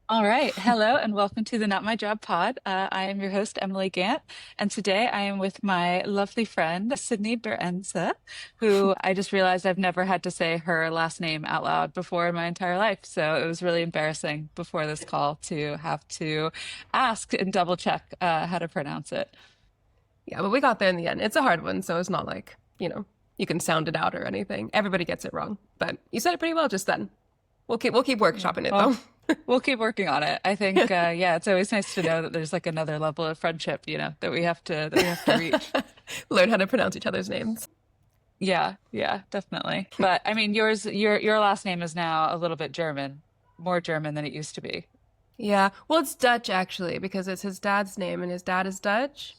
All right. Hello and welcome to the Not My Job pod. I am your host, Emily Gant, and today I am with my lovely friend, Sydney Berendse, who I just realized I've never had to say her last name out loud before in my entire life. So it was really embarrassing before this call to have to ask and double check how to pronounce it. Yeah, but we got there in the end. It's a hard one, so it's not like, you can sound it out or anything. Everybody gets it wrong, but you said it pretty well just then. We'll keep Yeah. workshopping it Well, though. we'll keep working on it. I think, yeah, it's always nice to know that there's like another level of friendship, that we have to reach. Learn how to pronounce each other's names. Yeah, yeah, definitely. But I mean, your last name is now a little bit German, more German than it used to be. Yeah, well, it's Dutch actually because it's his dad's name and his dad is Dutch.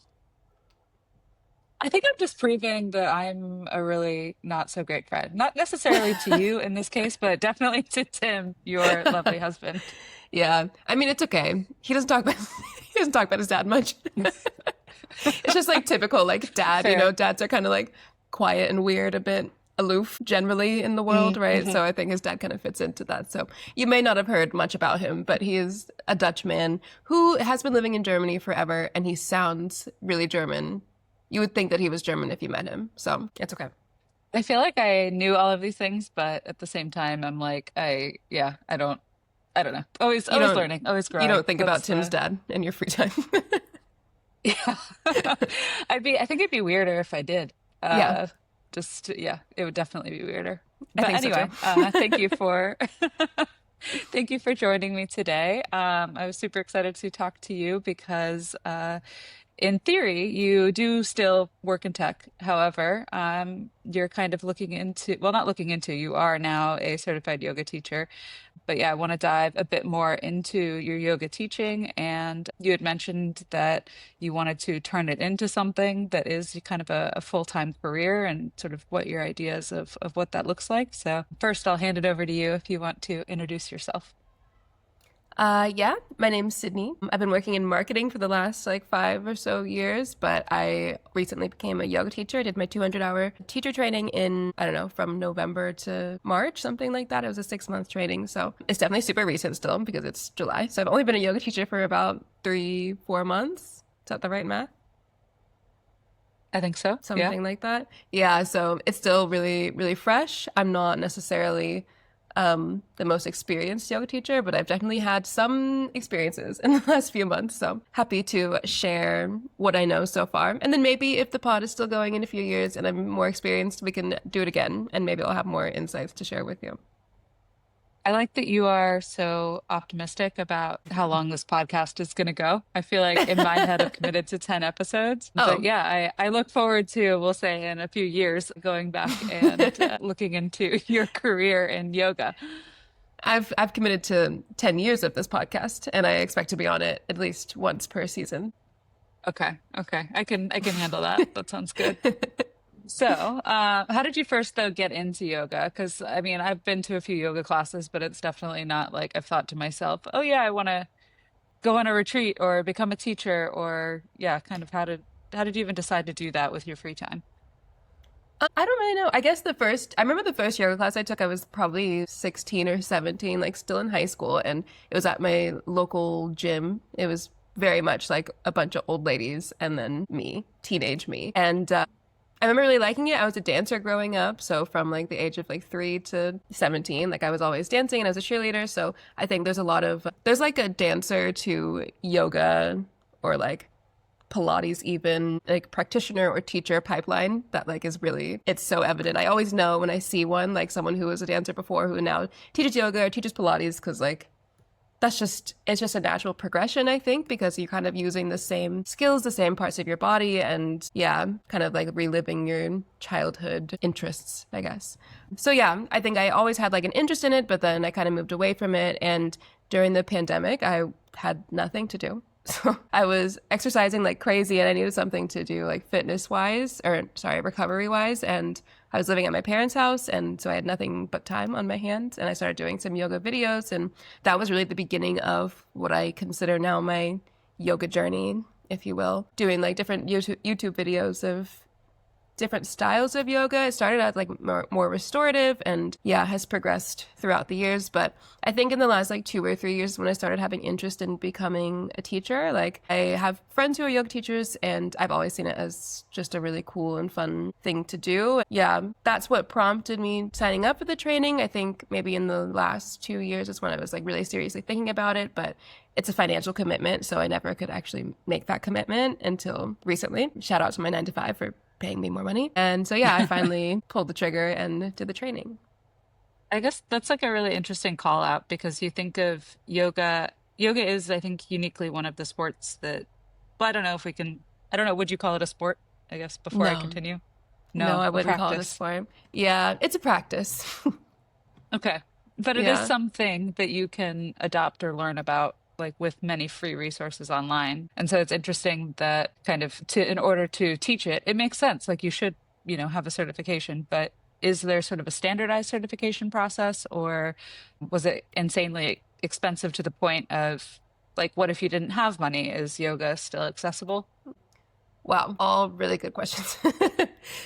I think I'm just proving that I'm a really not so great friend. Not necessarily to you in this case, but definitely to Tim, your lovely husband. Yeah, I mean it's okay. He doesn't talk about he doesn't talk about his dad much. It's just like typical like dad. Fair. Dads are kind of like quiet and weird, a bit aloof generally in the world, right? Mm-hmm. So I think his dad kind of fits into that. So you may not have heard much about him, but he is a Dutch man who has been living in Germany forever, and he sounds really German. You would think that he was German if you met him. So it's okay. I feel like I knew all of these things, but at the same time, I'm like, yeah, I don't know. Always, You always don't learning, always you growing. don't think about That's Tim's dad in your free time. yeah. I think it'd be weirder if I did. Yeah, Yeah, it would definitely be weirder. I But think so too. anyway, thank you for thank you for joining me today. I was super excited to talk to you because in theory, you do still work in tech. However, you're kind of looking into, well, not looking into, you are now a certified yoga teacher. But yeah, I want to dive a bit more into your yoga teaching. And you had mentioned that you wanted to turn it into something that is kind of a full-time career and sort of what your ideas of what that looks like. So first, I'll hand it over to you if you want to introduce yourself. Yeah, my name's Sydney. I've been working in marketing for the last like 5 or so years, but I recently became a yoga teacher. I did my 200-hour teacher training in, I don't know, from November to March, something like that. It was a 6-month training. So it's definitely super recent still because it's July. So I've only been a yoga teacher for about 3, 4 months. Is that the right math? I think so. Yeah. Something like that. Yeah, so it's still really, really fresh. I'm not necessarily the most experienced yoga teacher, but I've definitely had some experiences in the last few months. So happy to share what I know so far. And then maybe if the pod is still going in a few years and I'm more experienced, we can do it again. And maybe I'll have more insights to share with you. I like that you are so optimistic about how long this podcast is going to go. I feel like in my head, I've committed to 10 episodes. But Oh, yeah, I look forward to, we'll say, in a few years, going back and looking into your career in yoga. I've committed to 10 years of this podcast and I expect to be on it at least once per season. Okay, okay. I can handle that. That sounds good. So, how did you first though get into yoga? Because I mean, I've been to a few yoga classes, but it's definitely not like I've thought to myself, oh yeah, I want to go on a retreat or become a teacher or yeah, kind of how did you even decide to do that with your free time? I don't really know. I remember the first yoga class I took, I was probably 16 or 17, like still in high school. And it was at my local gym. It was very much like a bunch of old ladies and then me, teenage me. And I remember really liking it. I was a dancer growing up. So from like the age of like 3 to 17, like I was always dancing and I was a cheerleader. So I think there's like a dancer to yoga or like Pilates even like practitioner or teacher pipeline that like is really it's so evident. I always know when I see one like someone who was a dancer before who now teaches yoga or teaches Pilates because like it's just a natural progression I think because you're kind of using the same skills, the same parts of your body and yeah, kind of like reliving your childhood interests, I guess. So yeah, I think I always had like an interest in it, but then I kind of moved away from it and during the pandemic I had nothing to do. So I was exercising like crazy and I needed something to do like fitness wise or sorry, recovery wise. And I was living at my parents' house. And so I had nothing but time on my hands. And I started doing some yoga videos. And that was really the beginning of what I consider now my yoga journey, if you will, doing like different YouTube videos of different styles of yoga. It started out like more restorative and yeah, has progressed throughout the years. But I think in the last like 2 or 3 years when I started having interest in becoming a teacher, like I have friends who are yoga teachers and I've always seen it as just a really cool and fun thing to do. Yeah, that's what prompted me signing up for the training. I think maybe in the last 2 years is when I was like really seriously thinking about it, but it's a financial commitment, so I never could actually make that commitment until recently. Shout out to my 9 to 5 for paying me more money. And so, yeah, I finally pulled the trigger and did the training. I guess that's like a really interesting call out because you think of yoga. Yoga is, I think, uniquely one of the sports that, well, I don't know if we can, I don't know, would you call it a sport? I guess before I No, continue. no, No, I a wouldn't call it a practice. sport. Yeah, it's a practice. Okay. But it is Yeah. something that you can adopt or learn about like with many free resources online. And so it's interesting that kind of to in order to teach it, it makes sense. Like you should, have a certification, but is there sort of a standardized certification process or was it insanely expensive to the point of like what if you didn't have money? Is yoga still accessible? Wow, all really good questions.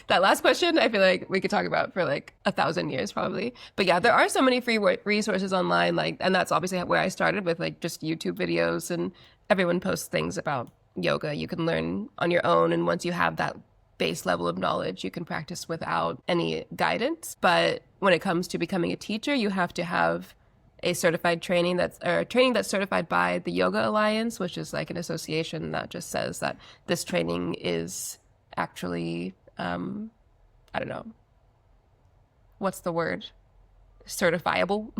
That last question, I feel like we could talk about for like 1,000 years probably. But yeah, there are so many free resources online, like, and that's obviously where I started with like just YouTube videos, and everyone posts things about yoga. You can learn on your own, and once you have that base level of knowledge, you can practice without any guidance. But when it comes to becoming a teacher, you have to have a certified training that's or training that's certified by the Yoga Alliance, which is like an association that just says that this training is actually I don't know what's the word, certifiable.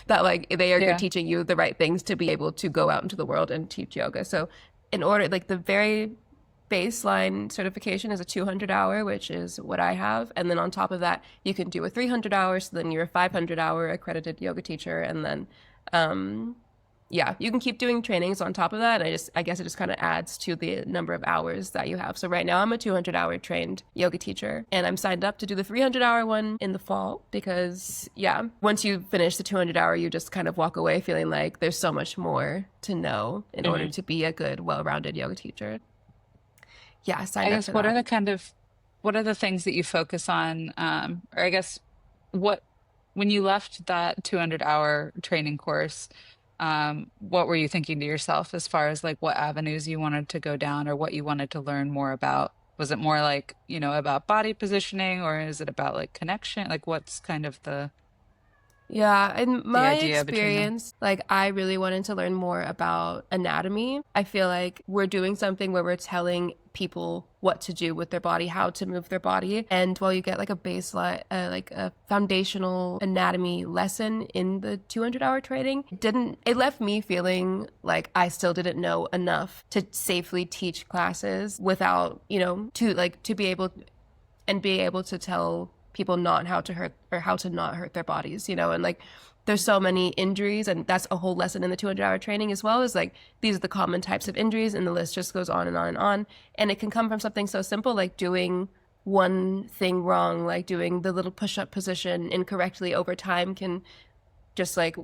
That like they are Yeah. teaching you the right things to be able to go out into the world and teach yoga. So in order like the very baseline certification is a 200 hour, which is what I have. And then on top of that, you can do a 300 hours. So then you're a 500-hour accredited yoga teacher. And then, yeah, you can keep doing trainings on top of that. I guess it just kind of adds to the number of hours that you have. So right now I'm a 200-hour trained yoga teacher and I'm signed up to do the 300-hour one in the fall because, yeah, once you finish the 200-hour, you just kind of walk away feeling like there's so much more to know in order Mhm. to be a good, well-rounded yoga teacher. Yeah, I I signed up guess for that. what are the things that you focus on? Or I guess what when you left that 200-hour training course, what were you thinking to yourself as far as like what avenues you wanted to go down or what you wanted to learn more about? Was it more like, about body positioning or is it about like connection? Like what's kind of Yeah, in the my idea between them? experience, like I really wanted to learn more about anatomy. I feel like we're doing something where we're telling people what to do with their body, how to move their body. And while you get like a baseline, like a foundational anatomy lesson in the 200-hour training, it left me feeling like I still didn't know enough to safely teach classes without, to be able and be able to tell people not how to hurt or how to not hurt their bodies, and like there's so many injuries and that's a whole lesson in the 200-hour training as well as like these are the common types of injuries and the list just goes on and on and on, and it can come from something so simple like doing one thing wrong, like doing the little push-up position incorrectly over time can just like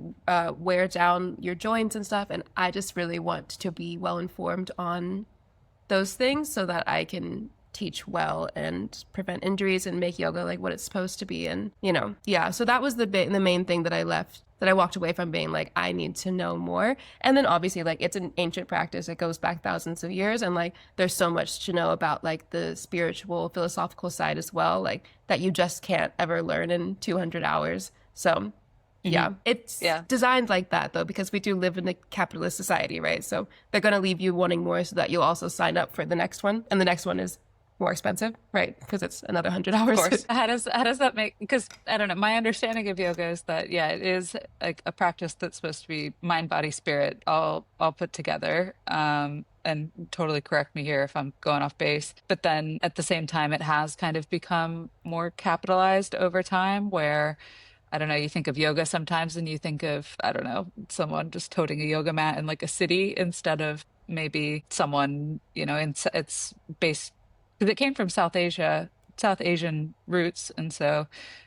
wear down your joints and stuff, and I just really want to be well informed on those things so that I can teach well and prevent injuries and make yoga like what it's supposed to be. And yeah. So that was the main thing that I walked away from being like I need to know more. And then obviously like it's an ancient practice. It goes back thousands of years, and like there's so much to know about like the spiritual, philosophical side as well, like that you just can't ever learn in 200 hours. So Hmm. yeah, it's Yeah. designed like that though, because we do live in a capitalist society, right? So they're going to leave you wanting more so that you'll also sign up for the next one. And the next one is more expensive, right? Because it's another 100 Of hours. course. How does that make, because I don't know, my understanding of yoga is that yeah, it is like a practice that's supposed to be mind, body, spirit all put together. And totally correct me here if I'm going off base. But then at the same time, it has kind of become more capitalized over time where I don't know, you think of yoga sometimes and you think of, I don't know, someone just toting a yoga mat in like a city instead of maybe someone, it's based because it came from South Asian roots. And so,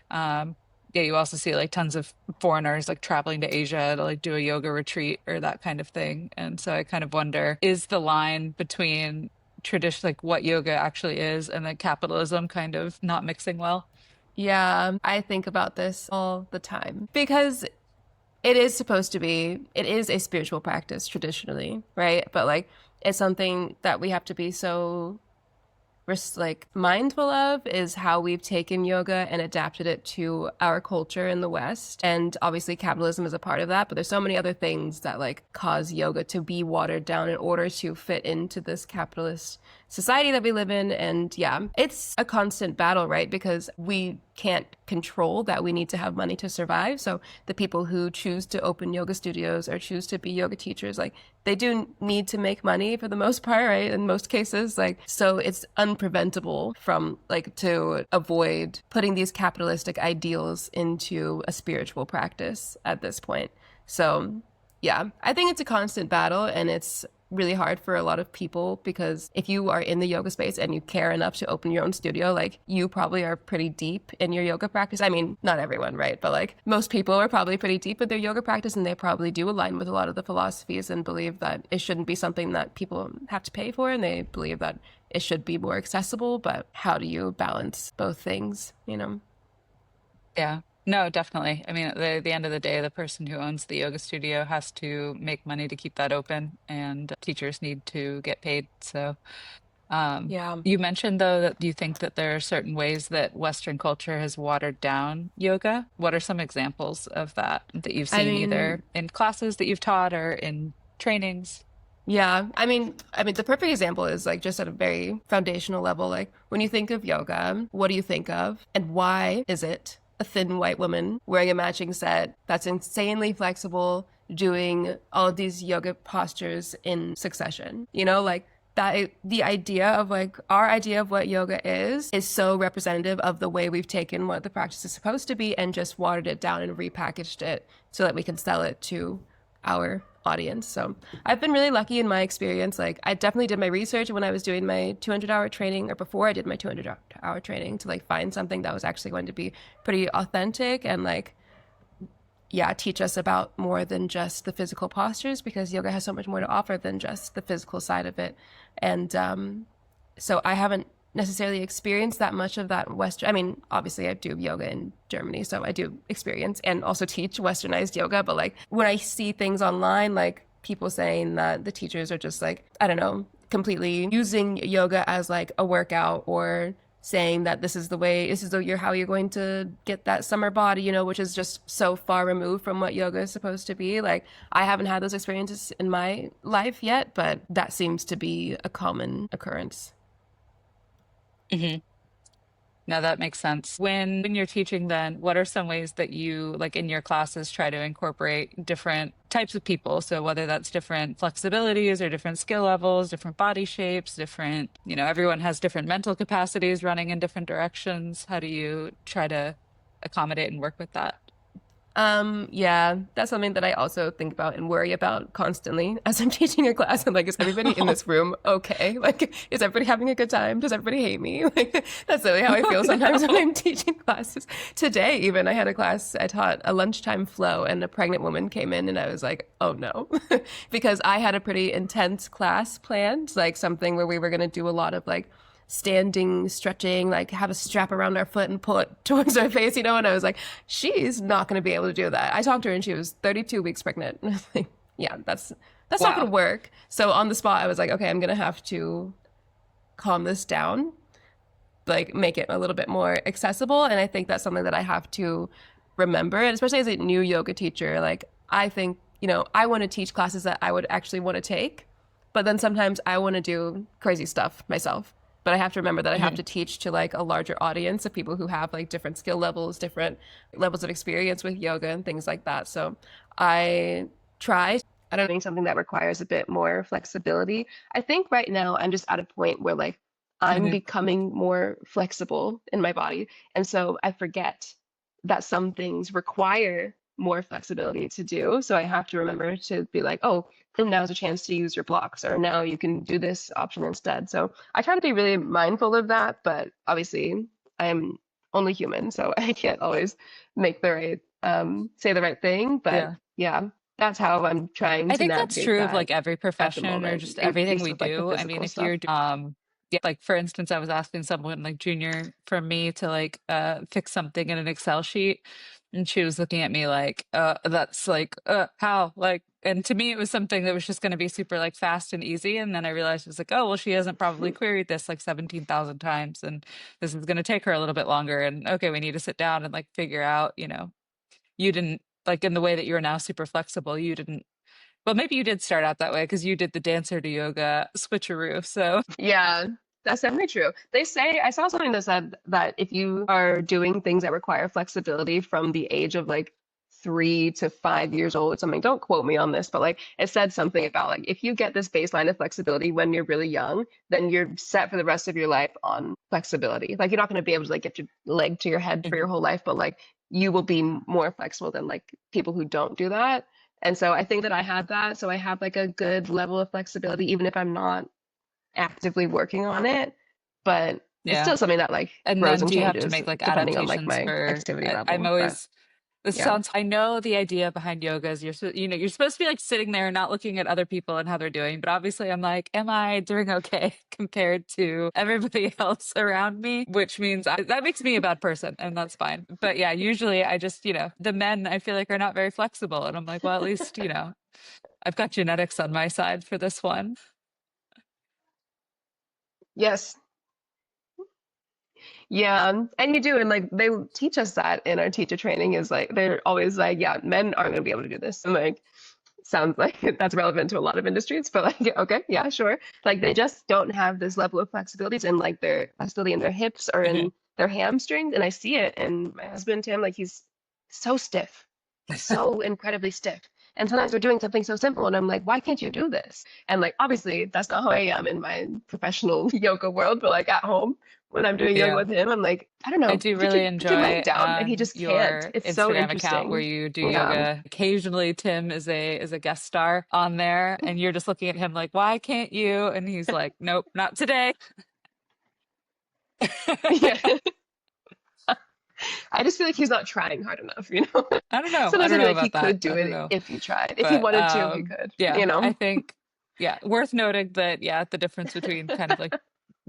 um, yeah, you also see like tons of foreigners like traveling to Asia to like do a yoga retreat or that kind of thing. And so I kind of wonder, is the line between tradition, like what yoga actually is, and then capitalism kind of not mixing well. Yeah, I think about this all the time because it is supposed to be, it is a spiritual practice traditionally, right? But like, it's something that we have to be so like mindful of is how we've taken yoga and adapted it to our culture in the West. And obviously capitalism is a part of that, but there's so many other things that like cause yoga to be watered down in order to fit into this capitalist society that we live in. And yeah, it's a constant battle, right? Because we can't control that we need to have money to survive. So the people who choose to open yoga studios or choose to be yoga teachers, like they do need to make money for the most part, right? In most cases, like, so it's unpreventable from like to avoid putting these capitalistic ideals into a spiritual practice at this point. So yeah, I think it's a constant battle and it's really hard for a lot of people because if you are in the yoga space and you care enough to open your own studio, like you probably are pretty deep in your yoga practice. I mean, not everyone, right? But like most people are probably pretty deep in their yoga practice and they probably do align with a lot of the philosophies and believe that it shouldn't be something that people have to pay for and they believe that it should be more accessible. But how do you balance both things, you know? Yeah. No, definitely. I mean, at the end of the day, the person who owns the yoga studio has to make money to keep that open, and teachers need to get paid. So, Yeah. you mentioned though that you think that there are certain ways that Western culture has watered down yoga. What are some examples of that you've I seen mean, either in classes that you've taught or in trainings? yeah, I mean, the perfect example is like just at a very foundational level. Like when you think of yoga, what do you think of, and why is it a thin white woman wearing a matching set that's insanely flexible, doing all of these yoga postures in succession? You know, like that. The idea of like our idea of what yoga is so representative of the way we've taken what the practice is supposed to be and just watered it down and repackaged it so that we can sell it to our audience. So I've been really lucky in my experience. Like I definitely did my research when I was doing my 200-hour training or before I did my 200-hour training to like find something that was actually going to be pretty authentic and like yeah, teach us about more than just the physical postures because yoga has so much more to offer than just the physical side of it. And so I haven't necessarily experienced that much of that Western. I mean, obviously, I do yoga in Germany, so I do experience and also teach Westernized yoga. But like when I see things online, like people saying that the teachers are just like, I don't know, completely using yoga as like a workout or saying that this is the way, this is the, how you're going to get that summer body, you know, which is just so far removed from what yoga is supposed to be. Like, I haven't had those experiences in my life yet, but that seems to be a common occurrence. No, that makes sense. When you're teaching, then what are some ways that you, like in your classes, try to incorporate different types of people? So whether that's different flexibilities or different skill levels, different body shapes, different, everyone has different mental capacities running in different directions. How do you try to accommodate and work with that? Yeah, that's something that I also think about and worry about constantly as I'm teaching a class. I'm like, is everybody in this room okay? Like, is everybody having a good time? Does everybody hate me? Like, that's really how I Oh, feel sometimes when no. I'm teaching classes. Today, even I had a class, I taught a lunchtime flow, and a pregnant woman came in, and I was like, oh no, because I had a pretty intense class planned, like something where we were going to do a lot of like standing, stretching, like have a strap around our foot and pull it towards our face, you know? And I was like, she's not going to be able to do that. I talked to her and she was 32 weeks pregnant. And I was like, yeah, that's not going to Wow. work. So on the spot, I was like, okay, I'm going to have to calm this down, like make it a little bit more accessible. And I think that's something that I have to remember. And especially as a new yoga teacher, like I think, you know, I want to teach classes that I would actually want to take. But then sometimes I want to do crazy stuff myself. But I have to remember that I have Mhm. to teach to like a larger audience of people who have like different skill levels, different levels of experience with yoga and things like that. So I try. I don't think something that requires a bit more flexibility. I think right now I'm just at a point where like I'm Mhm. becoming more flexible in my body. And so I forget that some things require more flexibility to do. So I have to remember to be like, oh, and now's a chance to use your blocks, or now you can do this option instead. So I try to be really mindful of that, but obviously I'm only human, so I can't always make the right say the right thing. But Yeah. yeah. that's how I'm trying I to think that's navigate true of that like every at the profession or moment, just everything inclusive we of like the do. I mean, physical if you're stuff. yeah, like for instance, I was asking someone like junior from me to like fix something in an Excel sheet, and she was looking at me like that's like how like, and to me it was something that was just going to be super like fast and easy, and then I realized it was like, oh well, she hasn't probably queried this like 17,000 times, and this is going to take her a little bit longer, and okay, we need to sit down and like figure out, you didn't like in the way that you're now super flexible, you didn't, well, maybe you did start out that way because you did the dancer to yoga switcheroo. So, Yeah, that's definitely true. They say, I saw something that said that if you are doing things that require flexibility from the age of like 3 to 5 years old or something, don't quote me on this, but like it said something about like if you get this baseline of flexibility when you're really young, then you're set for the rest of your life on flexibility. Like you're not going to be able to like get your leg to your head for your mhm, whole life, but like you will be more flexible than like people who don't do that. And so I think that I had that. So I have like a good level of flexibility, even if I'm not actively working on it, but it's yeah. still something that like And grows then and do you have to changes make like depending on like adaptations my for, activity I'm level. But always, this yeah. sounds, I know the idea behind yoga is you're supposed to be like sitting there and not looking at other people and how they're doing. But obviously I'm like, am I doing okay compared to everybody else around me? Which means that makes me a bad person and that's fine. But yeah, usually I just, the men I feel like are not very flexible. And I'm like, well, at least, I've got genetics on my side for this one. Yes. Yeah. And you do. And like they teach us that in our teacher training is like they're always like, yeah, men aren't gonna be able to do this. And like sounds like that's relevant to a lot of industries, but like, okay, yeah, sure. Like they just don't have this level of flexibilities in like their flexibility in their hips or Mhm. in their hamstrings. And I see it. And my husband, Tim, like he's so stiff. He's so incredibly stiff. And sometimes we're doing something so simple, and I'm like, why can't you do this? And like, obviously, that's not how I am in my professional yoga world, but like at home, when I'm doing yoga Yeah. with him, I'm like, I don't I know, do really put your leg enjoy down, and he just can't. your It's so Instagram account where interesting. you do Yeah. yoga. Occasionally Tim is a guest star on there and you're just looking at him like, "Why can't you?" And he's like, "Nope, not today." Yeah. I just feel like he's not trying hard enough, you know? I don't know. I Sometimes I don't feel know like he about that. could do I don't it know. if he tried. If he But wanted to, he could, yeah, you I know? think yeah, worth noting that yeah, the difference between kind of like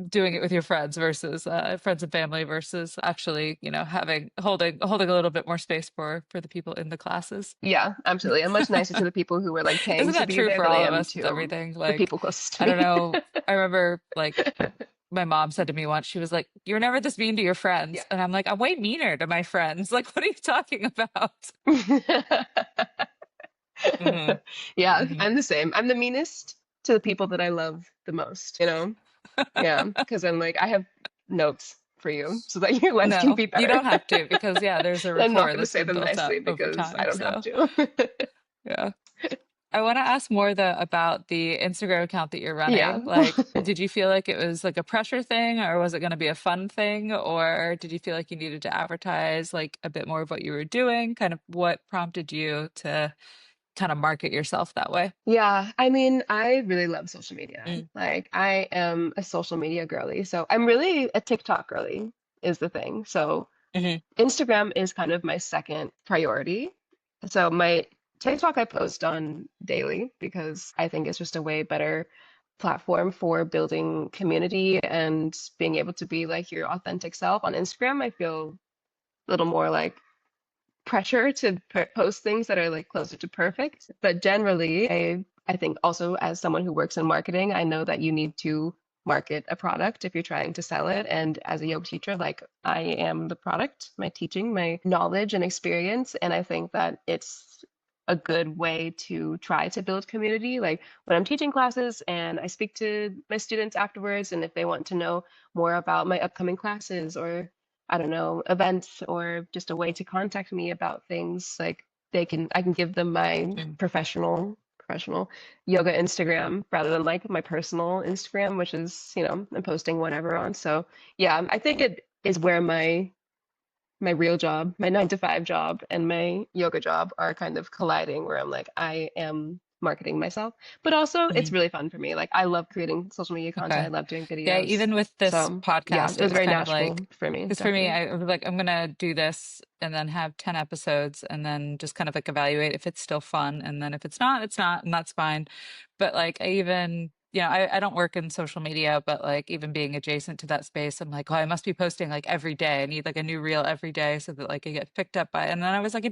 doing it with your friends versus friends and family versus actually, having holding a little bit more space for the people in the classes. Yeah, absolutely. I'm much nicer to the people who were like paying Isn't to that be true there for than I all of am us with to everything? the Like, people closest to I don't me. know. I remember like my mom said to me once, she was like, "You're never this mean to your Yeah. friends." And I'm like, "I'm way meaner to my friends." Like, what are you talking about? Hmm. Yeah, Hmm. I'm the same. I'm the meanest to the people that I love the most, you know? Yeah, because I'm like, I have notes for you so that your life can No, be you better. don't have to because yeah, there's a I'm not rapport going to that's say been them built nicely up over because I time. don't have So to. yeah. I want to ask more though about the Instagram account that you're Yeah. running. Like, did you feel like it was like a pressure thing, or was it going to be a fun thing, or did you feel like you needed to advertise like a bit more of what you were doing? Kind of what prompted you to kind of market yourself that way? Yeah, I mean, I really love social media. Mm, Like, I am a social media girly. So I'm really a TikTok girly, is the thing. So hmm Instagram is kind of my second priority. So my TikTok I post on daily because I think it's just a way better platform for building community and being able to be like your authentic self. On Instagram, I feel a little more like pressure to post things that are like closer to perfect. But generally, I think also as someone who works in marketing, I know that you need to market a product if you're trying to sell it. And as a yoga teacher, like I am the product, my teaching, my knowledge and experience. And I think that it's a good way to try to build community. Like when I'm teaching classes and I speak to my students afterwards, and if they want to know more about my upcoming classes or I don't know, events or just a way to contact me about things. Like I can give them my mm, professional yoga Instagram rather than like my personal Instagram, which is, I'm posting whatever on. So yeah, I think it is where my real job, my 9 to 5 job and my yoga job are kind of colliding where I'm like, I am marketing myself. But also, it's Mhm. really fun for me. Like, I love creating social media content. I Okay. love doing Yeah, videos. even with this So, yeah, podcast, it it was was very kind of natural like, for me, because for me, definitely. I was like, I'm gonna do this and then have 10 episodes and then just kind of like evaluate if it's still fun. And then if it's not, it's not, and that's fine. But like, I even, I don't work in social media, but like, even being adjacent to that space, I'm like, oh, I must be posting like every day. I need like a new reel every day so that like I get picked up by it. And then I was like,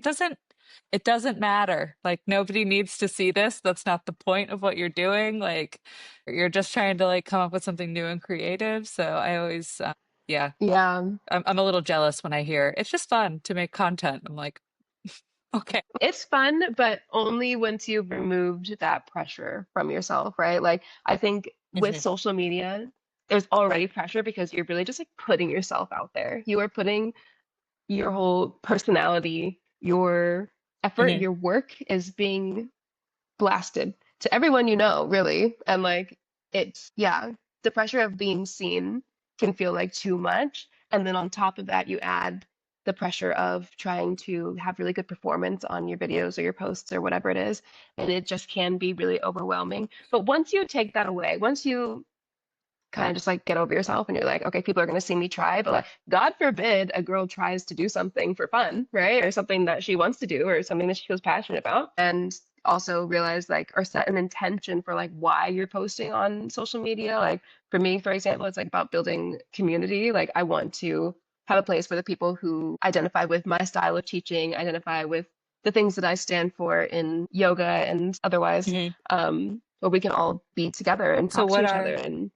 it doesn't matter. Like, nobody needs to see this. That's not the point of what you're doing. Like, you're just trying to like come up with something new and creative. So I always, yeah, Yeah. I'm a little jealous when I hear it's just fun to make content. I'm like, okay. It's fun, but only once you've removed that pressure from yourself, right? Like, I think with Mhm, social media, there's already pressure because you're really just like putting yourself out there. You are putting your whole personality, your effort, mhm, your work is being blasted to everyone you know, really. And like it's yeah, the pressure of being seen can feel like too much. And then on top of that, you add the pressure of trying to have really good performance on your videos or your posts or whatever it is. And it just can be really overwhelming. But once you take that away, once you kind of just like get over yourself and you're like, okay, people are going to see me try, but like, God forbid a girl tries to do something for fun, right? Or something that she wants to do or something that she feels passionate about. And also realize like, or set an intention for like why you're posting on social media. Like for me, for example, it's like about building community. Like I want to have a place for the people who identify with my style of teaching, identify with the things that I stand for in yoga and otherwise, mhm. where we can all be together and So talk to what each other are, and,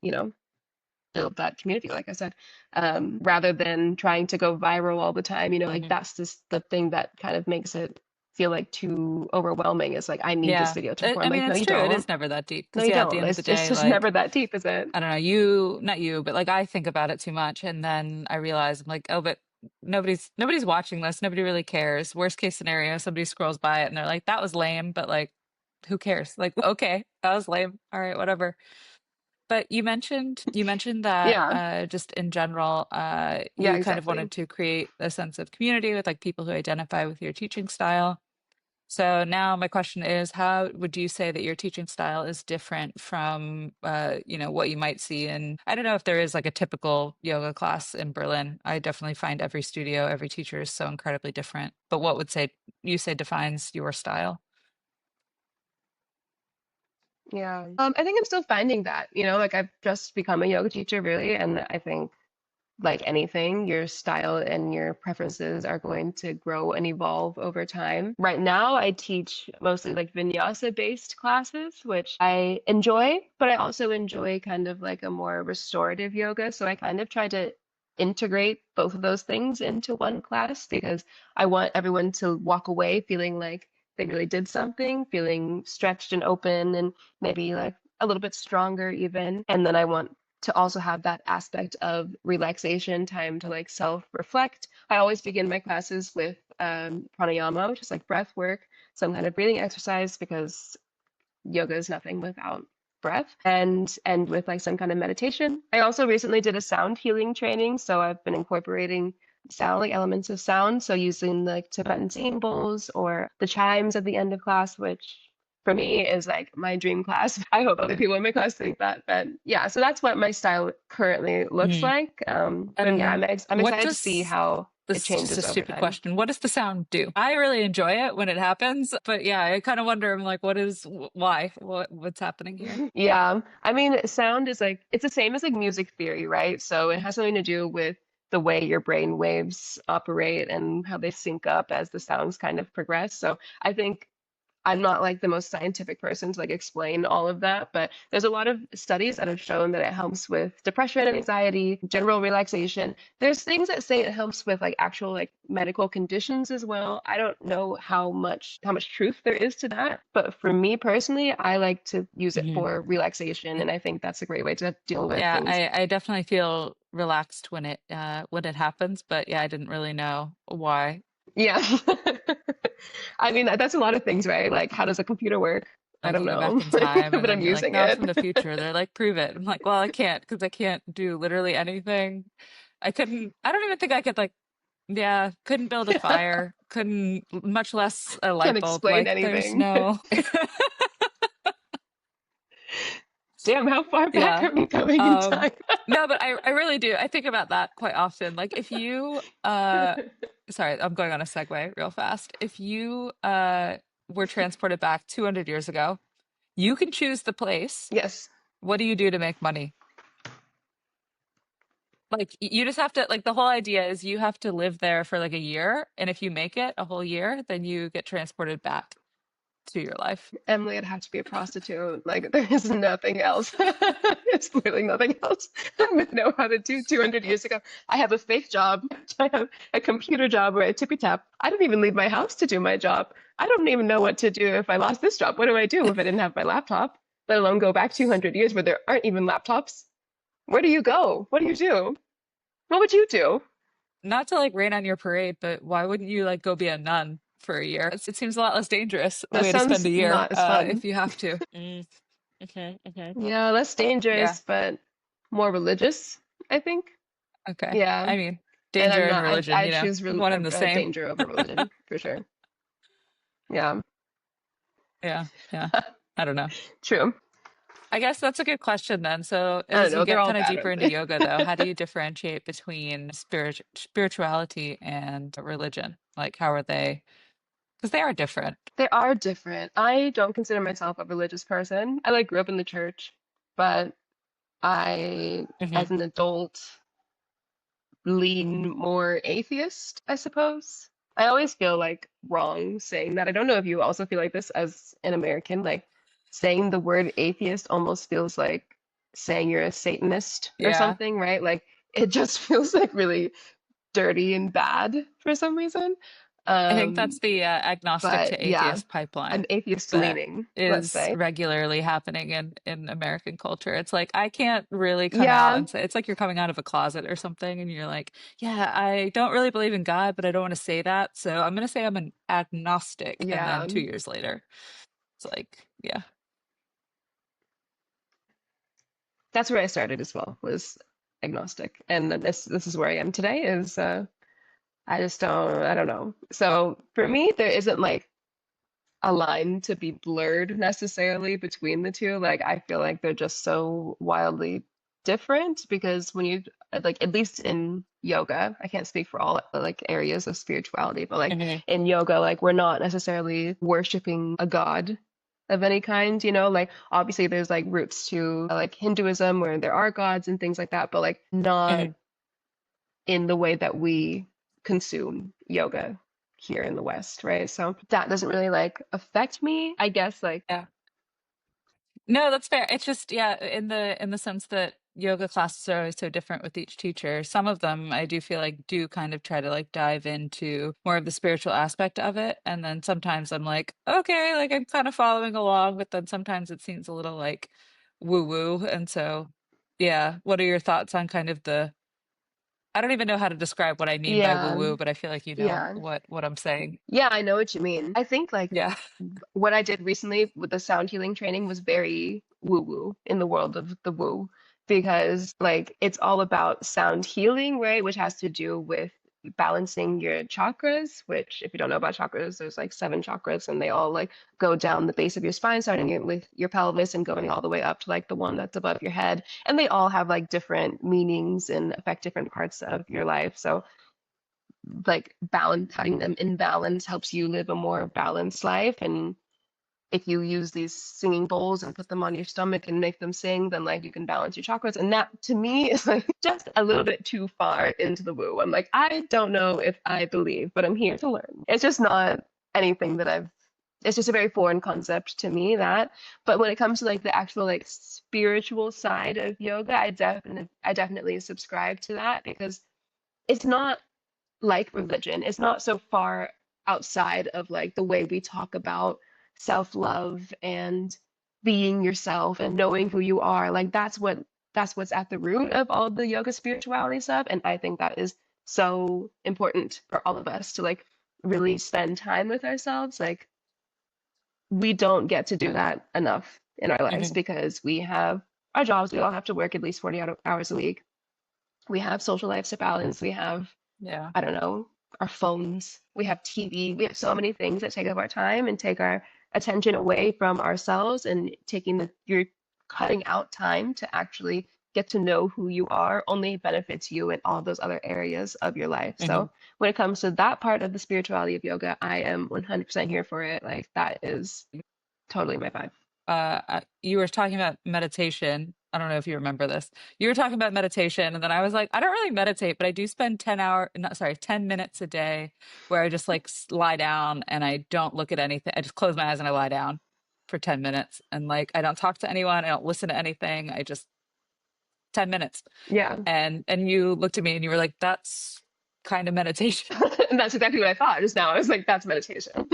build that community, like I said, rather than trying to go viral all the time. Like mhm. that's just the thing that kind of makes it feel like too overwhelming. It's like, I need this Yeah. video to I perform. mean, Like, no, it's you true. It is don't. never that deep. No, Because you yeah, at the don't. end of the It's day, just never like, that deep, is it? I don't know, not you, but like I think about it too much. And then I realize I'm like, oh, but nobody's watching this. Nobody really cares. Worst case scenario, somebody scrolls by it and they're like, that was lame, but like, who cares? Like, okay, that was lame. All right, whatever. But you mentioned that Yeah. just in general, Yeah, you kind of exactly. wanted to create a sense of community with like people who identify with your teaching style. So now my question is, how would you say that your teaching style is different from, what you might see in, I don't know if there is like a typical yoga class in Berlin. I definitely find every studio, every teacher is so incredibly different. But what would say you say defines your style? Yeah. I think I'm still finding that, like I've just become a yoga teacher, really, and I think like anything, your style and your preferences are going to grow and evolve over time. Right now, I teach mostly like vinyasa based classes, which I enjoy, but I also enjoy kind of like a more restorative yoga. So I kind of try to integrate both of those things into one class because I want everyone to walk away feeling like they really did something, feeling stretched and open and maybe like a little bit stronger even. And then I want to also have that aspect of relaxation, time to like self-reflect. I always begin my classes with pranayama, which is like breath work, some kind of breathing exercise because yoga is nothing without breath and with like some kind of meditation. I also recently did a sound healing training, so I've been incorporating sound like elements of sound, so using like Tibetan singing bowls or the chimes at the end of class, which for me is like my dream class. I hope other people in my class think that, but yeah, so that's what my style currently looks Mhm. like. But yeah, And I'm what excited to see does how it this is just a changes over stupid time. question. What does the sound do? I really enjoy it when it happens, but yeah, I kind of wonder, I'm like, why? What's happening here? Yeah. I mean, sound is like, it's the same as like music theory, right? So it has something to do with the way your brain waves operate and how they sync up as the sounds kind of progress. So I think I'm not like the most scientific person to like explain all of that, but there's a lot of studies that have shown that it helps with depression and anxiety, general relaxation. There's things that say it helps with like actual like medical conditions as well. I don't know how much truth there is to that, but for me personally, I like to use it Mhm. for relaxation, and I think that's a great way to deal with Yeah, things. I definitely feel relaxed when it happens, but yeah, I didn't really know why. Yeah. I mean, that's a lot of things, right? Like, how does a computer work? I I don't could go know, back in time and but then I'm you're like, using no, I'm from it. the future. They're like, prove it. I'm like, well, I can't because I can't do literally anything. I don't even think I could like, yeah, couldn't build a fire, couldn't, much less a Can't light bulb. explain Like, there's anything. no, Damn, how far back Yeah. are we going in Um, time? no, but I really do. I think about that quite often. Like if you sorry, I'm going on a segue real fast. If you were transported back 200 years ago, you can choose the place. Yes, What do you do to make money? Like you just have to like the whole idea is you have to live there for like a year, and if you make it a whole year, then you get transported back to your life. Emily, I'd have to be a prostitute. Like, there is nothing else. There's literally nothing else I would know how to do 200 years ago. I have a fake job. I have a computer job where I tippy tap. I don't even leave my house to do my job. I don't even know what to do if I lost this job. What do I do if I didn't have my laptop? Let alone go back 200 years where there aren't even laptops. Where do you go? What do you do? What would you do? Not to like rain on your parade, but why wouldn't you like go be a nun for a year? It seems a lot less dangerous That way to spend sounds a year not as fun. if you have to. Okay. Yeah, less Yeah. dangerous, but more religious, I think. Okay. Yeah. I mean, And danger I'm and not, religion, I choose one and the same. danger over religion for sure. Yeah, Yeah. I don't know. true. I guess that's a good question then. So I don't as you know. They're get all kind of bad, deeper aren't into they? yoga, though, how do you differentiate between spirituality and religion? Like, how are they? Because they are different. They are different. I don't consider myself a religious person. I like grew up in the church, but I, Hmm. as an adult, lean more atheist, I suppose. I always feel like wrong saying that. I don't know if you also feel like this as an American, like saying the word atheist almost feels like saying you're a Satanist or Yeah. something, right? Like it just feels like really dirty and bad for some reason. I think that's Um, the agnostic but to yeah, atheist pipeline I'm atheist that leaning, let's is say. regularly happening in American culture. It's like I can't really come out Yeah, and say it's like you're coming out of a closet or something, and you're like, yeah, I don't really believe in God, but I don't want to say that, so I'm gonna say I'm an agnostic. And then yeah. 2 years later, it's like, yeah, That's where I started as well, was agnostic. And then this is where I am today is I don't know. So for me, there isn't like a line to be blurred necessarily between the two. Like I feel like they're just so wildly different because when you like at least in yoga, I can't speak for all like areas of spirituality, but like hmm in yoga, like we're not necessarily worshiping a god of any kind, you know, like obviously there's like roots to like Hinduism where there are gods and things like that, but like not hmm in the way that we consume yoga here in the West, right? So that doesn't really like affect me. I guess like, yeah. No, that's fair. It's just, yeah, in the sense that yoga classes are always so different with each teacher. Some of them I do feel like do kind of try to like dive into more of the spiritual aspect of it. And then sometimes I'm like, okay, like I'm kind of following along, but then sometimes it seems a little like woo woo. And so, yeah, what are your thoughts on kind of I don't even know how to describe what I mean by woo yeah, woo, but I feel like you know yeah. what I'm saying. Yeah, I know what you mean. I think like Yeah. what I did recently with the sound healing training was very woo woo in the world of the woo because like it's all about sound healing, right? Which has to do with balancing your chakras, which if you don't know about chakras, there's like seven chakras and they all like go down the base of your spine, starting it with your pelvis and going all the way up to like the one that's above your head. And they all have like different meanings and affect different parts of your life. So like balance having them in balance helps you live a more balanced life and if you use these singing bowls and put them on your stomach and make them sing then like you can balance your chakras and that to me is like just a little bit too far into the woo. I'm like I don't know if I believe but I'm here to learn. It's just not anything that I've it's just a very foreign concept to me that but when it comes to like the actual like spiritual side of yoga I definitely subscribe to that because it's not like religion. It's not so far outside of like the way we talk about self-love and being yourself and knowing who you are. Like that's what's at the root of all the yoga spirituality stuff. And I think that is so important for all of us to like really spend time with ourselves. Like we don't get to do that enough in our lives Hmm. because we have our jobs. We all have to work at least 40 hours a week. We have social lives to balance. We have Yeah. I don't know, our phones, we have TV, we have so many things that take up our time and take our attention away from ourselves and taking your cutting out time to actually get to know who you are only benefits you in all those other areas of your life. Hmm. So when it comes to that part of the spirituality of yoga, I am 100% here for it. Like that is totally my vibe. You were talking about meditation. I don't know if you remember this. You were talking about meditation, and then I was like, I don't really meditate, but I do spend 10 minutes a day where I just like lie down and I don't look at anything. I just close my eyes and I lie down for 10 minutes. And like I don't talk to anyone, I don't listen to anything. I just 10 minutes. Yeah. And you looked at me and you were like, that's kind of meditation. And that's exactly what I thought just now. I was like, that's meditation.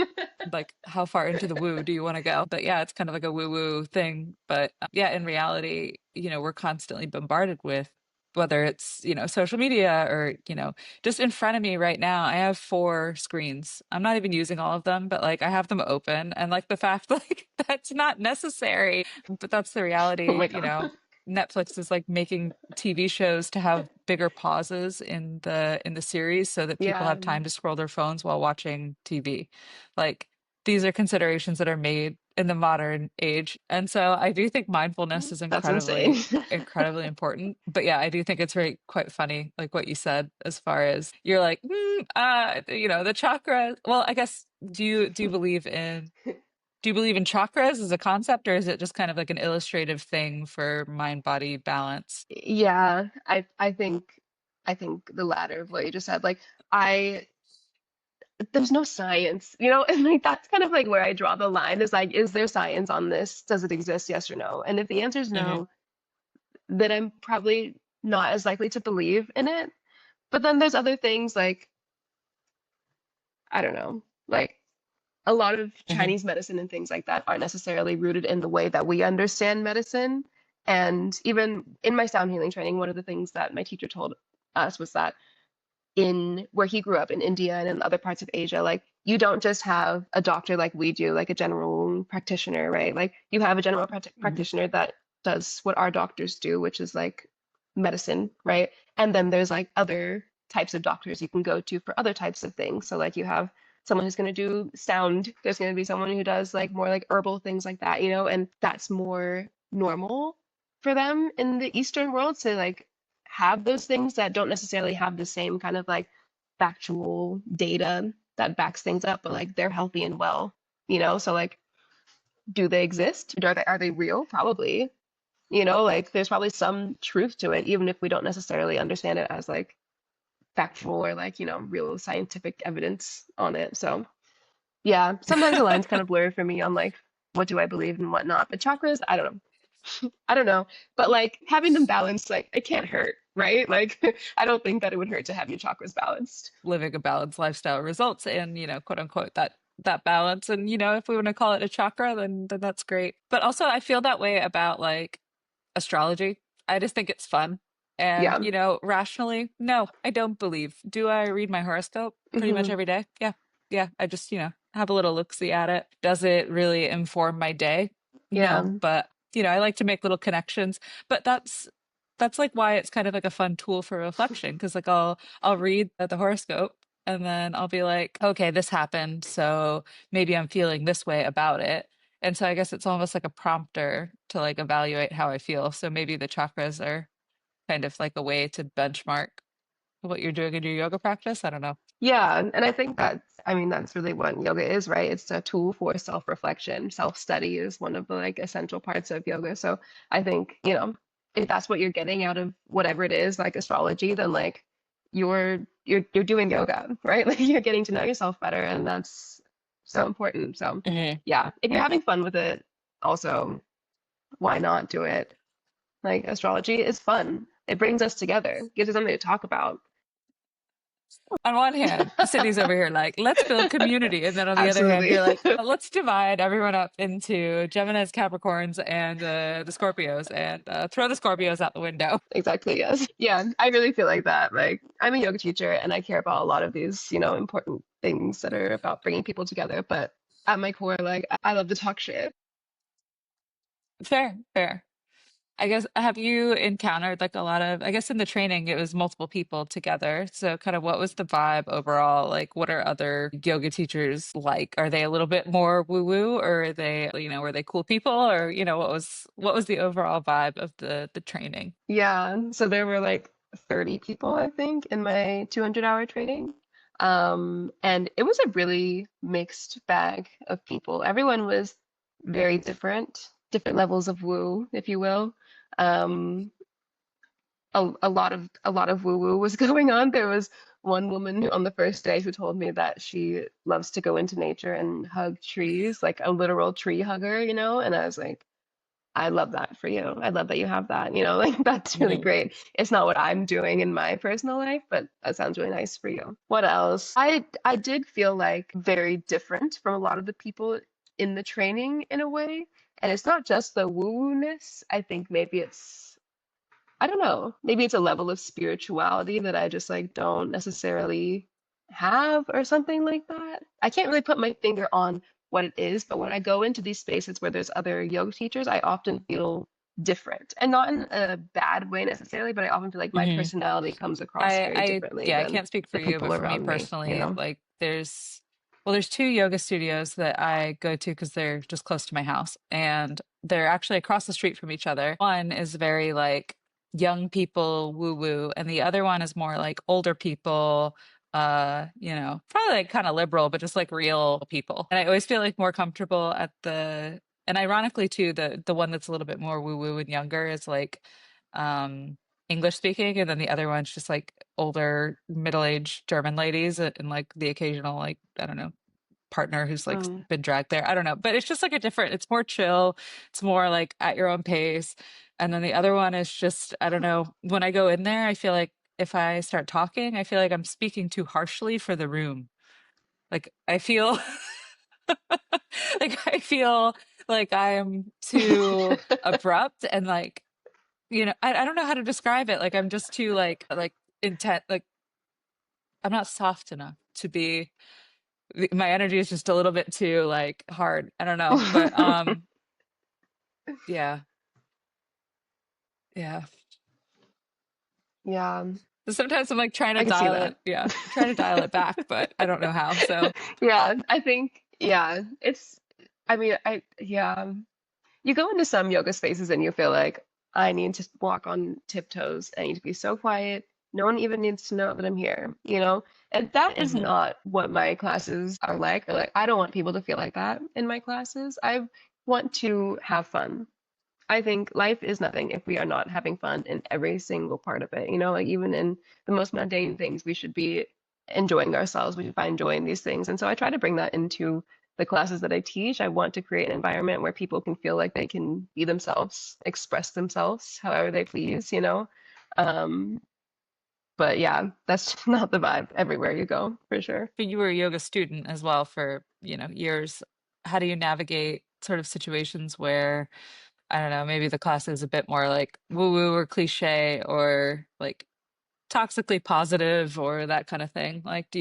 Like how far into the woo do you want to go? But yeah, it's kind of like a woo woo thing. But yeah, in reality, we're constantly bombarded with whether it's, social media or, just in front of me right now, I have four screens. I'm not even using all of them, but like I have them open and like the fact like that's not necessary, but that's the Oh reality, my God. Netflix is like making TV shows to have bigger pauses in the series so that people Yeah, have time to scroll their phones while watching TV. Like these are considerations that are made in the modern age. And so I do think mindfulness is that's insane. incredibly important. But yeah, I do think it's very quite funny, like what you said, as far as you're like, the chakra. Well, I guess do you believe in chakras as a concept, or is it just kind of like an illustrative thing for mind body balance? Yeah, I think the latter of what you just said. Like I there's no science, and like that's kind of like where I draw the line is like, is there science on this? Does it exist? Yes or no? And if the answer is Hmm. no, then I'm probably not as likely to believe in it. But then there's other things like, I don't know, like a lot of Hmm. Chinese medicine and things like that aren't necessarily rooted in the way that we understand medicine. And even in my sound healing training, one of the things that my teacher told us was that in where he grew up in India and in other parts of Asia, like you don't just have a doctor like we do, like a general practitioner, right? Like you have a general Hmm. practitioner that does what our doctors do, which is like medicine, right? And then there's like other types of doctors you can go to for other types of things. So like you have someone who's going to do sound, there's going to be someone who does like more like herbal things like that, and that's more normal for them in the Eastern world to like have those things that don't necessarily have the same kind of like factual data that backs things up, but like they're healthy and well. So like, do they exist? Are they real? Probably. Like there's probably some truth to it, even if we don't necessarily understand it as like factual or like, real scientific evidence on it. So yeah, sometimes the lines kind of blur for me on like what do I believe and what not. But chakras, I don't know. I don't know, but like having them balanced, like it can't hurt, right? Like I don't think that it would hurt to have your chakras balanced. Living a balanced lifestyle results in, quote unquote, that balance. And, if we want to call it a chakra, then that's great. But also I feel that way about like astrology. I just think it's fun. And, Yeah. rationally, no, I don't believe. Do I read my horoscope pretty much Hmm. every day? Yeah. Yeah. I just, have a little look-see at it. Does it really inform my day? No. Yeah. But, I like to make little connections. But that's like why it's kind of like a fun tool for reflection. Because like I'll read the horoscope and then I'll be like, okay, this happened. So maybe I'm feeling this way about it. And so I guess it's almost like a prompter to like evaluate how I feel. So maybe the chakras are kind of like a way to benchmark what you're doing in your yoga practice. I don't know. Yeah. And I think that's really what yoga is, right? It's a tool for self-reflection. Self-study is one of the like essential parts of yoga. So I think, if that's what you're getting out of whatever it is, like astrology, then like you're doing yoga, right? Like you're getting to know yourself better, and that's so important. So Hmm. yeah, if you're having fun with it, also, why not do it? Like astrology is fun. It brings us together, gives us something to talk about. On one hand, Sydney's over here like, let's build community. And then on the other hand, Absolutely. you're like, let's divide everyone up into Geminis, Capricorns, and the Scorpios and throw the Scorpios out the window. Exactly, yes. Yeah, I really feel like that. Like, I'm a yoga teacher and I care about a lot of these, important things that are about bringing people together. But at my core, like, I love to talk shit. Fair, fair. I guess, have you encountered like a lot of, I guess in the training it was multiple people together. So kind of what was the vibe overall? Like what are other yoga teachers like? Are they a little bit more woo-woo or are they, were they cool people or, what was the overall vibe of the training? Yeah, so there were like 30 people, I think, in my 200-hour training. And it was a really mixed bag of people. Everyone was very different, different levels of woo, if you will. Um, a lot of woo woo was going on. There was one woman on the first day who told me that she loves to go into nature and hug trees, like a literal tree hugger, and I was like, I love that for you. I love that you have that, like that's really Mhm. great. It's not what I'm doing in my personal life, but that sounds really nice for you. What else? I did feel like very different from a lot of the people in the training in a way. And it's not just the woo-ness. I think maybe I don't know, maybe it's a level of spirituality that I just like don't necessarily have or something like that. I can't really put my finger on what it is, but when I go into these spaces where there's other yoga teachers, I often feel different. And not in a bad way necessarily, but I often feel like my Mhm. personality comes across very differently Yeah, I than can't speak for the you, people but for me around me, you personally, know? like there's two yoga studios that I go to because they're just close to my house and they're actually across the street from each other. One is very like young people woo woo, and the other one is more like older people, probably like kind of liberal, but just like real people. And I always feel like more comfortable at and ironically too, the one that's a little bit more woo woo and younger is like, um English speaking, and then the other one's just like older, middle-aged German ladies and like the occasional like I don't know partner who's like Mm. been dragged there. I don't know, but it's just like a different. It's more chill. It's more like at your own pace. And then the other one is just I don't know. When I go in there, I feel like if I start talking, I feel like I'm speaking too harshly for the room. Like I feel like I feel like I'm too abrupt and like I don't know how to describe it. Like I'm just too like intent. Like I'm not soft enough to be. My energy is just a little bit too like hard. I don't know, but yeah, yeah. Yeah, So sometimes I'm like trying to I can see dial it. that. Yeah, trying to dial it back, but I don't know how. So Yeah, I think, yeah, I mean, yeah. You go into some yoga spaces and you feel like I need to walk on tiptoes. I need to be so quiet. No one even needs to know that I'm here, you know? And that is mhm. not what my classes are like. Or like, I don't want people to feel like that in my classes. I want to have fun. I think life is nothing if we are not having fun in every single part of it. Like even in the most mundane things, we should be enjoying ourselves. We should find joy in these things. And so I try to bring that into the classes that I teach. I want to create an environment where people can feel like they can be themselves, express themselves however they please. Um, but yeah, that's not the vibe everywhere you go, for sure. But you were a yoga student as well for, years. How do you navigate sort of situations where, I don't know, maybe the class is a bit more like woo woo or cliche or like toxically positive or that kind of thing? Like,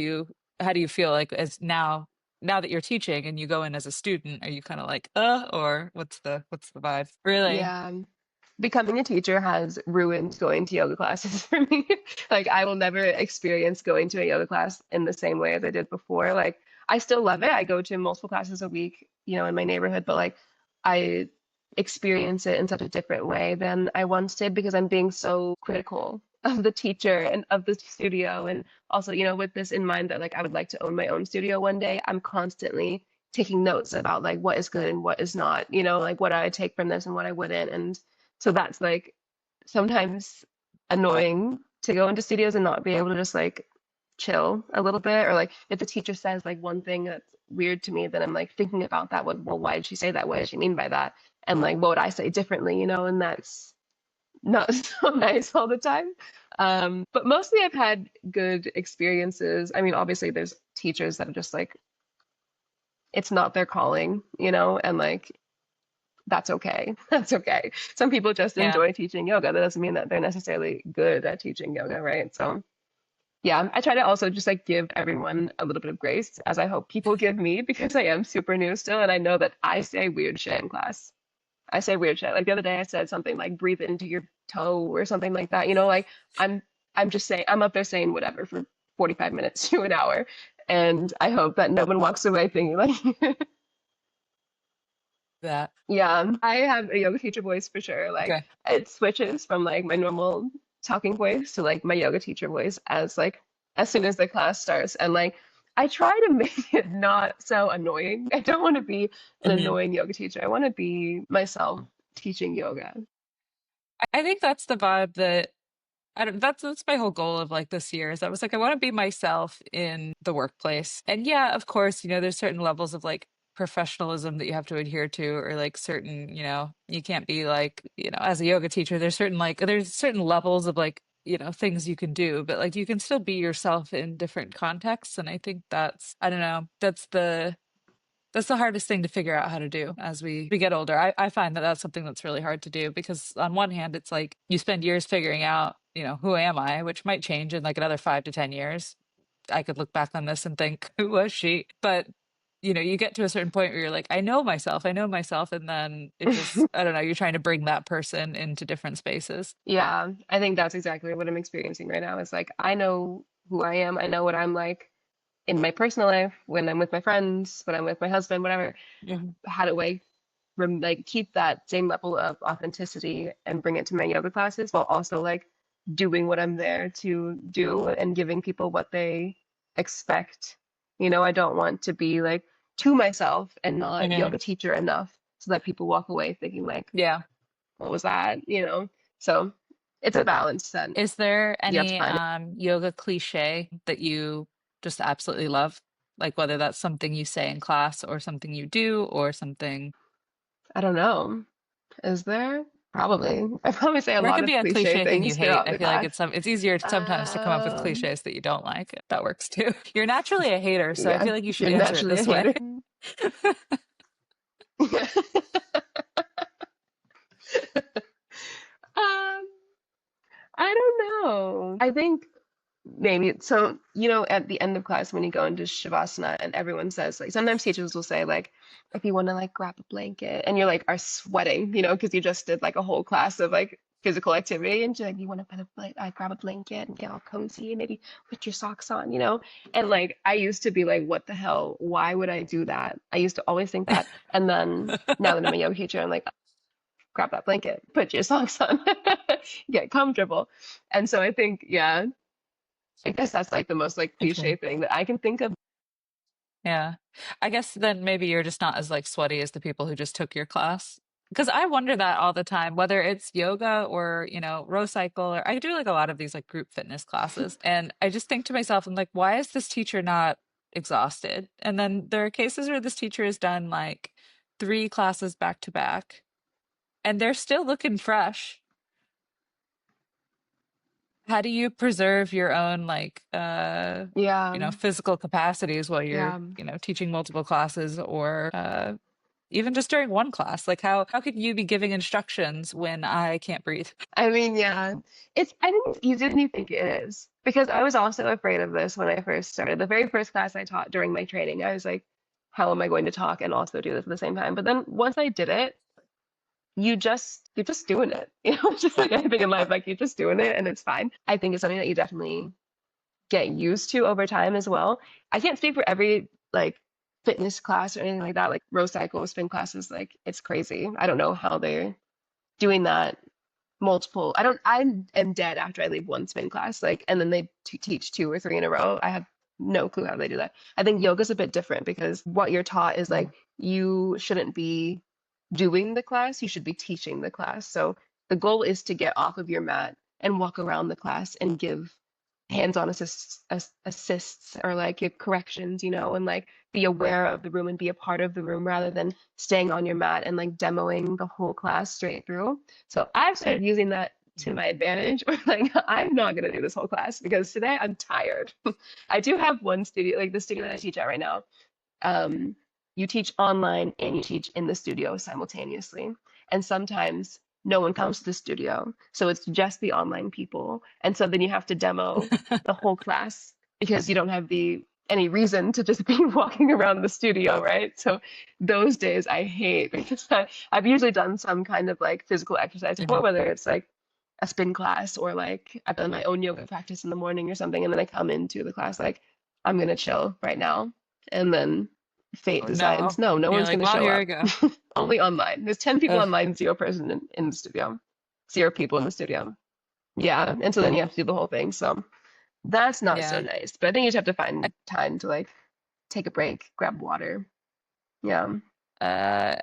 how do you feel like as now that you're teaching and you go in as a student, are you kind of like, or what's the vibe? Really? Yeah. Becoming a teacher has ruined going to yoga classes for me. Like, I will never experience going to a yoga class in the same way as I did before. Like, I still love it. I go to multiple classes a week, in my neighborhood, but like, I experience it in such a different way than I once did because I'm being so critical of the teacher and of the studio. And also, with this in mind that like I would like to own my own studio one day, I'm constantly taking notes about like what is good and what is not, like what I take from this and what I wouldn't. And so that's like sometimes annoying to go into studios and not be able to just like chill a little bit. Or like if the teacher says like one thing that's weird to me, then I'm like thinking about that. Well, why did she say that? What did she mean by that? And like, what would I say differently, And that's not so nice all the time. But mostly I've had good experiences. I mean, obviously there's teachers that are just like, it's not their calling, and like that's okay. That's okay. Some people just Yeah. enjoy teaching yoga. That doesn't mean that they're necessarily good at teaching yoga, right? So, yeah, I try to also just like give everyone a little bit of grace, as I hope people give me, because I am super new still, and I know that I say weird shit in class. I say weird shit. Like the other day I said something like breathe into your toe or something like that. You know, like I'm I'm just saying I'm up there saying whatever for 45 minutes to an hour. And I hope that no one walks away thinking like That. yeah, I have a yoga teacher voice for sure. Like Okay. it switches from like my normal talking voice to like my yoga teacher voice as soon as the class starts. And like I try to make it not so annoying. I don't want to be an Mhm. annoying yoga teacher. I want to be myself teaching yoga. I think that's the vibe that I don't, that's my whole goal of like this year is I was like, I want to be myself in the workplace. And yeah, of course, there's certain levels of like professionalism that you have to adhere to, or like certain, you can't be like, as a yoga teacher, there's certain levels of like, things you can do, but like you can still be yourself in different contexts. And I think I don't know, that's the hardest thing to figure out how to do as we get older. I find that that's something that's really hard to do because on one hand, it's like you spend years figuring out, who am I, which might change in like another 5 to 10 years. I could look back on this and think, who was she? But you get to a certain point where you're like, I know myself, and then it just, I don't know, you're trying to bring that person into different spaces. Yeah, I think that's exactly what I'm experiencing right now. Is like I know who I am. I know what I'm like in my personal life, when I'm with my friends, when I'm with my husband, whatever. Mhm. How do I like keep that same level of authenticity and bring it to my yoga classes while also like doing what I'm there to do and giving people what they expect. You know, I don't want to be like to myself and not Mhm. yoga teacher enough so that people walk away thinking like, Yeah. what was that? You know? So it's a balance that Is there you have to any find. yoga cliche that you just absolutely love? Like whether that's something you say in class or something you do or something, I don't know. Is there? Probably. I probably say a or it lot could of be a cliche cliche thing you things hate. throughout I the feel like class. it's easier sometimes to come up with Um, cliches that you don't like. That works too. You're naturally a hater, so I yeah, feel like you should you're answer it naturally a this way. hater. Um, I don't know. I think maybe so, you know, at the end of class when you go into Shavasana and everyone says like sometimes teachers will say like if you want to like grab a blanket and you're like are sweating, you know, because you just did like a whole class of like physical activity and you're like you want to put a grab a blanket and get all cozy and maybe put your socks on, you know? And like I used to be like, what the hell? Why would I do that? I used to always think that. And then now that I'm a yoga teacher, I'm like, grab that blanket, put your socks on, get comfortable. And so I think, yeah, I guess that's like the most like cliche Okay. thing that I can think of. Yeah. I guess then maybe you're just not as like sweaty as the people who just took your class. Because I wonder that all the time, whether it's yoga or, row cycle, or I do like a lot of these like group fitness classes. And I just think to myself, I'm like, why is this teacher not exhausted? And then there are cases where this teacher has done like 3 classes back to back and they're still looking fresh. How do you preserve your own like Yeah, physical capacities while you're yeah. teaching multiple classes or even just during one class? Like how could you be giving instructions when I can't breathe? I mean, yeah, I think it's easier than you think it is because I was also afraid of this when I first started. The very first class I taught during my training, I was like, how am I going to talk and also do this at the same time? But then once I did it, you're just doing it. You know, it's just like anything in life, like you're just doing it and it's fine. I think it's something that you definitely get used to over time as well. I can't speak for every like fitness class or anything like that, like row cycle, spin classes, like it's crazy. I don't know how they're doing that multiple. I am dead after I leave one spin class, like, and then they teach two or three in a row. I have no clue how they do that. I think yoga's a bit different because what you're taught is like you shouldn't be doing the class, you should be teaching the class. So the goal is to get off of your mat and walk around the class and give hands-on assists or like give corrections, you know, and like be aware of the room and be a part of the room rather than staying on your mat and like demoing the whole class straight through. So I've started using that to my advantage. Or like I'm not gonna do this whole class because today I'm tired. I do have one studio, like the studio that I teach at right now. Um, you teach online and you teach in the studio simultaneously. And sometimes no one comes to the studio. So it's just the online people. And so then you have to demo the whole class because you don't have the any reason to just be walking around the studio, right? So those days I hate because I've usually done some kind of like physical exercise before, Mhm. whether it's like a spin class or like I've done my own yoga practice in the morning or something, and then I come into the class like I'm gonna chill right now, and then fate Oh decides no. no, no You're one's like, gonna well, show here I up. go. Only online. There's 10 people Ugh, online, zero person in the studio, zero people in the studio. Yeah, and so then you have to do the whole thing. So that's not so yeah. nice. But I think you just have to find time to like take a break, grab water. Yeah. Uh,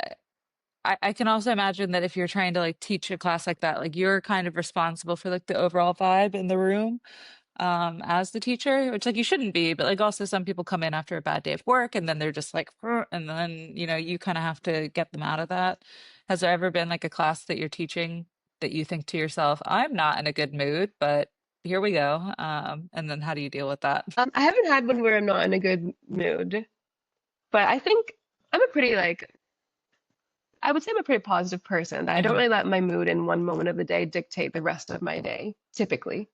I can also imagine that if you're trying to like teach a class like that, like you're kind of responsible for like the overall vibe in the room, as the teacher, which like you shouldn't be, but like also some people come in after a bad day of work and then they're just like, "Rrr," and then, you kind of have to get them out of that. Has there ever been like a class that you're teaching that you think to yourself, I'm not in a good mood, but here we go. And then how do you deal with that? I haven't had one where I'm not in a good mood, but I think I'm a pretty like I would say I'm a pretty positive person. I don't Hmm. really let my mood in one moment of the day dictate the rest of my day, typically.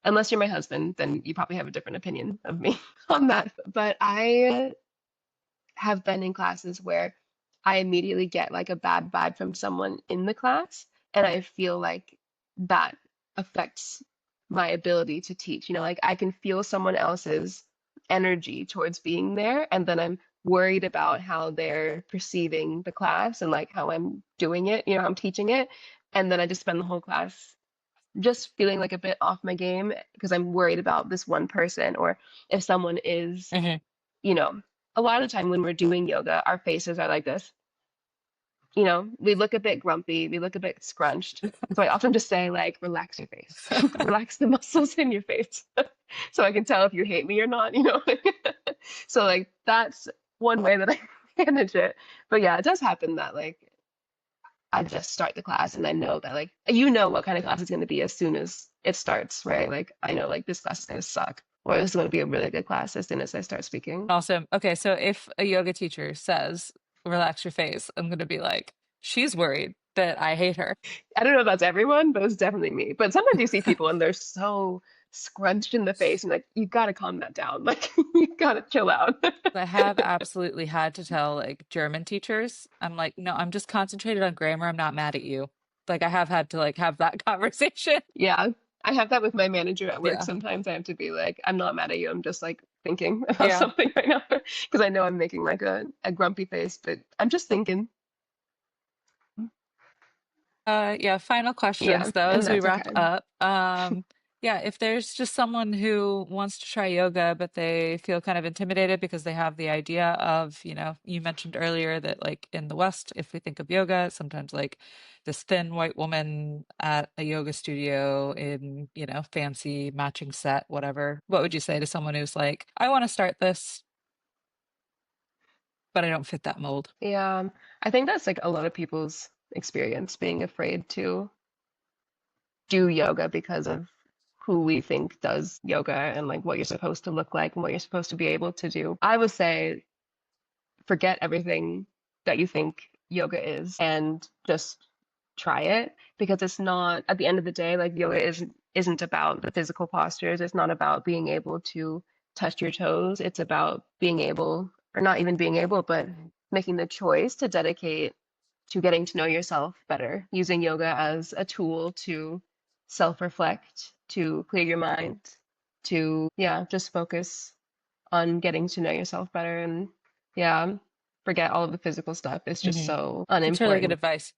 Unless you're my husband, then you probably have a different opinion of me on that. But I have been in classes where I immediately get like a bad vibe from someone in the class, and I feel like that affects my ability to teach. Like I can feel someone else's energy towards being there, and then I'm worried about how they're perceiving the class and like how I'm doing it, how I'm teaching it. And then I just spend the whole class just feeling like a bit off my game because I'm worried about this one person, or if someone is Hmm. you know, a lot of the time when we're doing yoga, our faces are like this. We look a bit grumpy, we look a bit scrunched. So I often just say, like, relax your face, relax the muscles in your face. So I can tell if you hate me or not. So, like, that's one way that I manage it. But yeah, it does happen that, like, I just start the class and I know that, like, what kind of class it's going to be as soon as it starts, right? Like, I know, like, this class is going to suck, or this is going to be a really good class as soon as I start speaking. Also, okay, so if a yoga teacher says, relax your face, I'm gonna be like, she's worried that I hate her. I don't know if that's everyone, but it's definitely me. But sometimes you see people and they're so scrunched in the face and like you gotta calm that down. Like you gotta chill out. I have absolutely had to tell like German teachers, I'm like, no, I'm just concentrated on grammar. I'm not mad at you. Like I have had to like have that conversation. Yeah. I have that with my manager at work. Yeah. Sometimes I have to be like, I'm not mad at you. I'm just like thinking about Yeah. something right now because I know I'm making like a grumpy face, but I'm just thinking. Yeah, final Yeah, questions though, and as we that's wrap okay. up. Yeah, if there's just someone who wants to try yoga, but they feel kind of intimidated because they have the idea of, you mentioned earlier that like in the West, if we think of yoga, it's sometimes like this thin white woman at a yoga studio in, fancy matching set, whatever. What would you say to someone who's like, I want to start this, but I don't fit that mold? Yeah, I think that's like a lot of people's experience being afraid to do yoga because of who we think does yoga and like what you're supposed to look like and what you're supposed to be able to do. I would say forget everything that you think yoga is and just try it because it's not at the end of the day like yoga isn't about the physical postures. It's not about being able to touch your toes. It's about being able or not even being able but making the choice to dedicate to getting to know yourself better, using yoga as a tool to self-reflect, to clear your mind, to, yeah, just focus on getting to know yourself better and, yeah, forget all of the physical stuff. It's just Hmm. so That's really good unimportant. advice.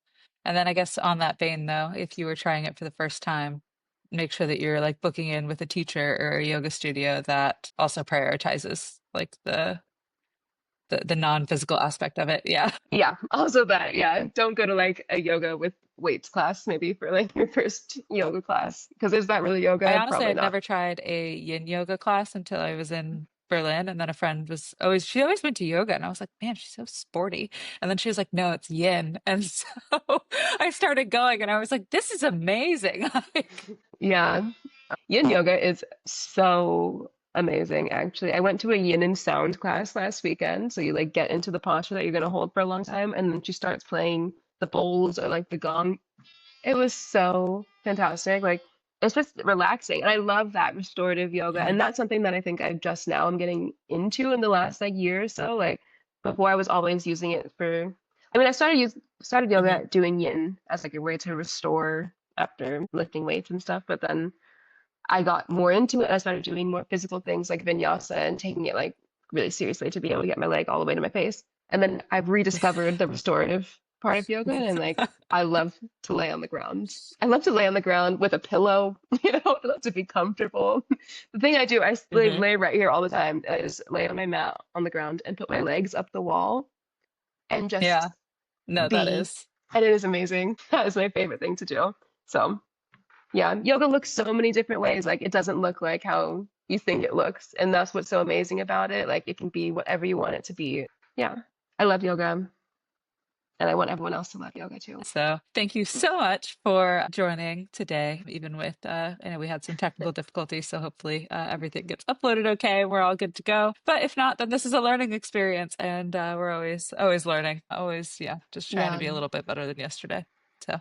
And then I guess on that vein, though, if you were trying it for the first time, make sure that you're like booking in with a teacher or a yoga studio that also prioritizes like the non-physical aspect of it. Yeah. Yeah, also that, yeah, don't go to like a yoga with weights class maybe for like your first yoga class because is that really I yoga? honestly Probably had not. never tried a yin yoga class until I was in Berlin, and then a friend she always went to yoga, and I was like, man, she's so sporty. And then she was like, no, it's yin. And so I started going, and I was like, this is amazing. Like, Yeah, yin yoga is so amazing, actually. I went to a yin and sound class last weekend. So you like get into the posture that you're gonna hold for a long time, and then she starts playing the bowls or like the gong. It was so fantastic. Like it's just relaxing. And I love that restorative yoga. Hmm. And that's something that I think I just now I'm getting into in the last like year or so. Like before I was always using it for, I mean, started Hmm. yoga doing yin as like a way to restore after lifting weights and stuff. But then I got more into it. I started doing more physical things like vinyasa and taking it like really seriously to be able to get my leg all the way to my face. And then I've rediscovered the restorative part of yoga and like I love to lay on the ground. I love to lay on the ground with a pillow, I love to be comfortable. The thing I do, I Hmm. lay right here all the time, is lay on my mat on the ground and put my legs up the wall and just Yeah. No, that be. is. And it is amazing. That is my favorite thing to do. So yeah, yoga looks so many different ways. Like it doesn't look like how you think it looks. And that's what's so amazing about it. Like it can be whatever you want it to be. Yeah. I love yoga and I want everyone else to love yoga too. So thank you so much for joining today, even with, I know we had some technical difficulties, so hopefully everything gets uploaded okay. We're all good to go. But if not, then this is a learning experience, and we're always learning. Always, yeah, just trying to Yeah. be a little bit better than yesterday. So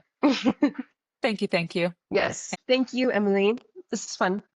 thank you, thank you. Yes. Thank you, Emily. This is fun.